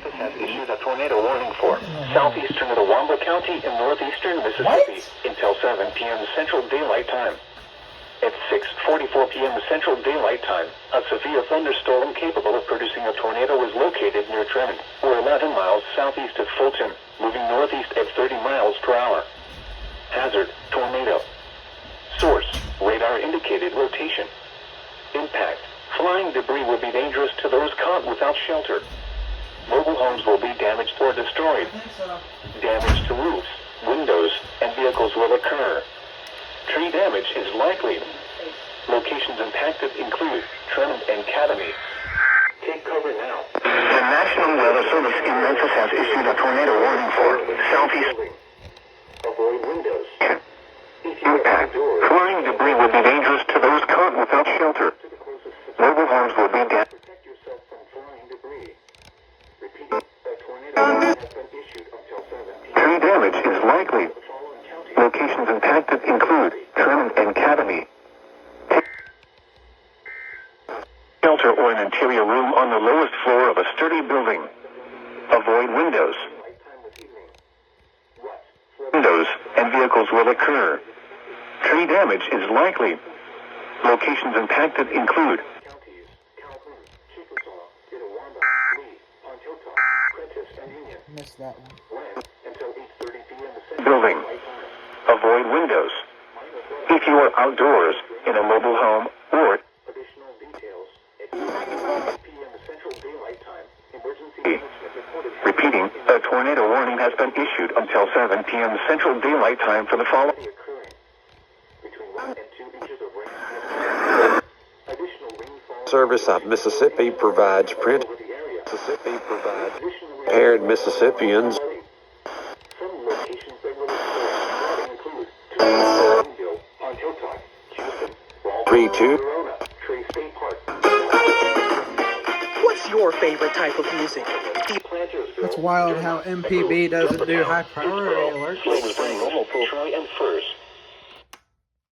Memphis has issued a tornado warning for southeastern Itawamba County and northeastern Mississippi until 7 p.m. Central Daylight Time. At 6:44 p.m. Central Daylight Time, a severe thunderstorm capable of producing a tornado is located near Tremont, or 11 miles southeast of Fulton, moving northeast at 30 miles per hour. Hazard, tornado. Source, radar indicated rotation. Impact, flying debris will be dangerous to those caught without shelter. Mobile homes will be damaged or destroyed. Damage to roofs, windows, and vehicles will occur. Tree damage is likely. Locations impacted include Tremont and Academy. Take cover now. The National Weather Service in Memphis has issued a tornado warning for southeast. Avoid windows. Impact. Flying debris will be dangerous to those caught without shelter. Mobile homes will be damaged. Protect yourself from flying debris. Repeating, a tornado warning has been issued until 7 p.m. Tree damage is likely. Locations impacted include Tremont and Academy. Shelter or an interior room on the lowest floor of a sturdy building. Avoid windows. Windows and vehicles will occur. Tree damage is likely. Locations impacted include Missed that one. Building. Avoid windows. If you are outdoors in a mobile home or additional details at 7 p.m. Central Daylight Time. Emergency repeating, a tornado warning has been issued until 7 p.m. Central Daylight Time for the following between 1 and 2 inches of rain. Additional rainfall Service of Mississippi provides print. Mississippi provides paired Mississippians. Some locations that will include Toronto, on Hilltop, Houston, 3-2. Verona, Tree State Park. What's your favorite type of music? It's wild how MPB doesn't do high priority alerts. Flames bring normal Troy and Furs.